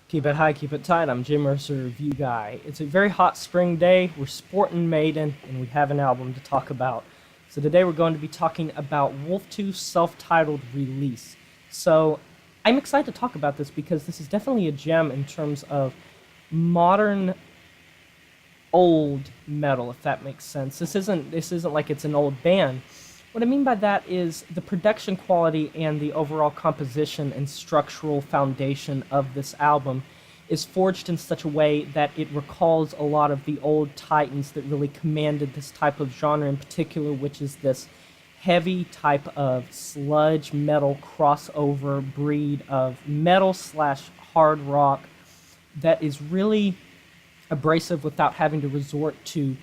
Keep it high, keep it tight. I'm Jim Mercer, Review Guy. It's a very hot spring day. We're sporting Maiden, and we have an album to talk about. So today we're going to be talking about Wolftooth's self-titled release. So I'm excited to talk about this because this is definitely a gem in terms of modern old metal, if that makes sense. This isn't like it's an old band. What I mean by that is the production quality and the overall composition and structural foundation of this album is forged in such a way that it recalls a lot of the old titans that really commanded this type of genre in particular, which is this heavy type of sludge metal crossover breed of metal slash hard rock that is really abrasive without having to resort to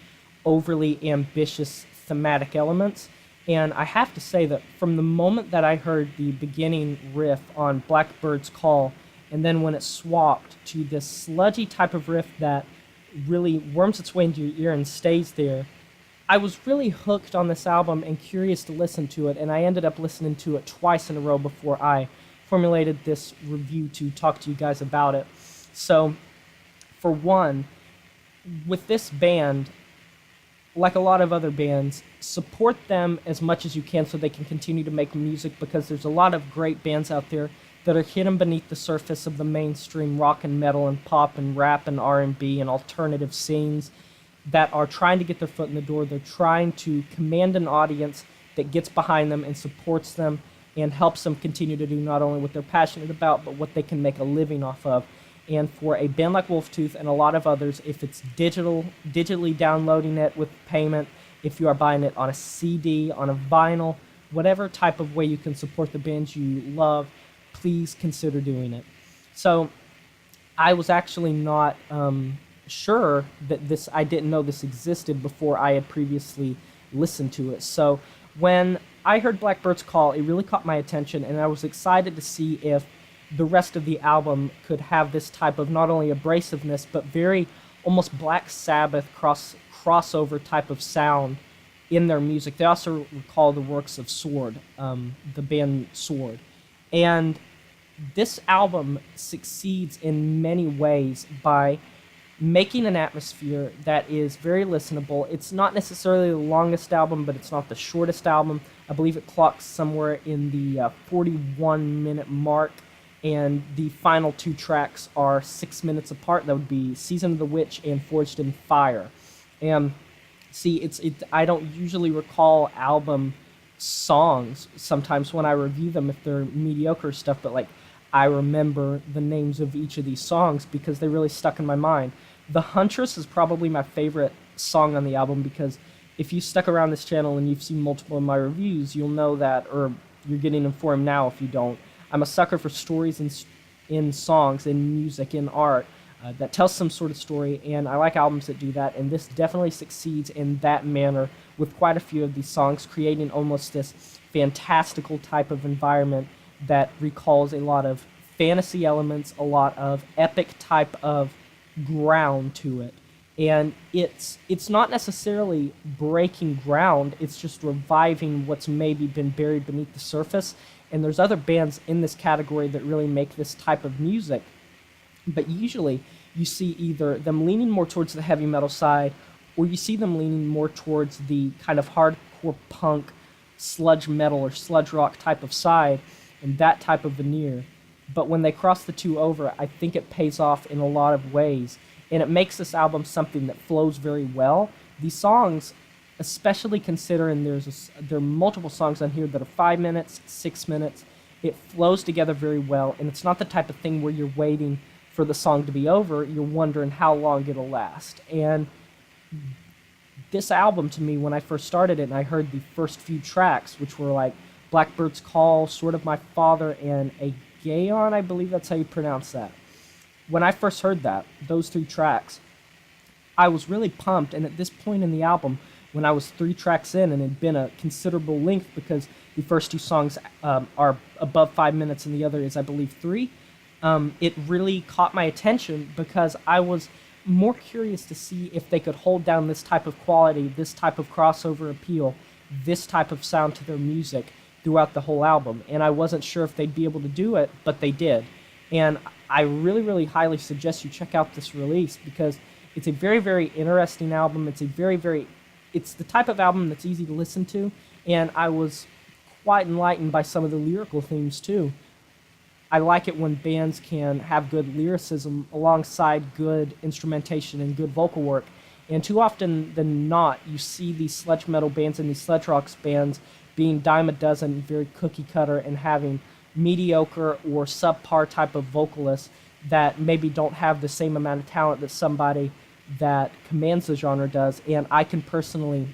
overly ambitious thematic elements. And I have to say that from the moment that I heard the beginning riff on Blackbird's Call, and then when it swapped to this sludgy type of riff that really worms its way into your ear and stays there, I was really hooked on this album and curious to listen to it, and I ended up listening to it twice in a row before I formulated this review to talk to you guys about it. So, for one, with this band, like a lot of other bands, support them as much as you can so they can continue to make music, because there's a lot of great bands out there that are hidden beneath the surface of the mainstream rock and metal and pop and rap and R&B and alternative scenes that are trying to get their foot in the door. They're trying to command an audience that gets behind them and supports them and helps them continue to do not only what they're passionate about, but what they can make a living off of. And for a band like Wolftooth and a lot of others, if it's digitally downloading it with payment, if you are buying it on a CD, on a vinyl, whatever type of way you can support the bands you love, please consider doing it. So I was actually not sure that I didn't know this existed before I had previously listened to it. So when I heard Blackbird's Call, it really caught my attention, and I was excited to see if the rest of the album could have this type of not only abrasiveness, but very almost Black Sabbath crossover type of sound in their music. They also recall the works of Sword, the band Sword. And this album succeeds in many ways by making an atmosphere that is very listenable. It's not necessarily the longest album, but it's not the shortest album. I believe it clocks somewhere in the 41-minute mark. And the final two tracks are 6 minutes apart. That would be Season of the Witch and Forged in Fire. And see, I don't usually recall album songs sometimes when I review them if they're mediocre stuff, but like I remember the names of each of these songs because they really stuck in my mind. The Huntress is probably my favorite song on the album, because if you stuck around this channel and you've seen multiple of my reviews, you'll know that, or you're getting informed now if you don't. I'm a sucker for stories in songs, in music, in art that tells some sort of story, and I like albums that do that, and this definitely succeeds in that manner with quite a few of these songs, creating almost this fantastical type of environment that recalls a lot of fantasy elements, a lot of epic type of ground to it. And it's not necessarily breaking ground, it's just reviving what's maybe been buried beneath the surface. And there's other bands in this category that really make this type of music, but usually you see either them leaning more towards the heavy metal side, or you see them leaning more towards the kind of hardcore punk, sludge metal or sludge rock type of side, and that type of veneer. But when they cross the two over, I think it pays off in a lot of ways, and it makes this album something that flows very well. These songs, especially considering there are multiple songs on here that are 5 minutes, 6 minutes, it flows together very well, and it's not the type of thing where you're waiting for the song to be over, you're wondering how long it'll last. And this album, to me, when I first started it and I heard the first few tracks, which were like Blackbird's Call, Sword of My Father, and A Gaon, I believe that's how you pronounce that. When I first heard those 3 tracks, I was really pumped, and at this point in the album, when I was 3 tracks in and it had been a considerable length, because the first 2 songs are above 5 minutes and the other is, I believe, 3, it really caught my attention because I was more curious to see if they could hold down this type of quality, this type of crossover appeal, this type of sound to their music throughout the whole album. And I wasn't sure if they'd be able to do it, but they did. And I really, really highly suggest you check out this release because it's a very, very interesting album. It's the type of album that's easy to listen to, and I was quite enlightened by some of the lyrical themes too. I like it when bands can have good lyricism alongside good instrumentation and good vocal work. And too often than not, you see these sludge metal bands and these sludge rock bands being dime a dozen, very cookie cutter, and having mediocre or subpar type of vocalists that maybe don't have the same amount of talent that somebody that commands the genre does. And I can personally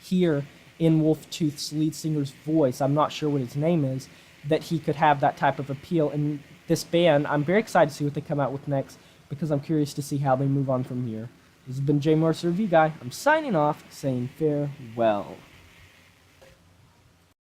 hear in Wolftooth's lead singer's voice, I'm not sure what his name is, that he could have that type of appeal. And this band, I'm very excited to see what they come out with next because I'm curious to see how they move on from here. This has been Jay Morris, Review Guy. I'm signing off, saying farewell.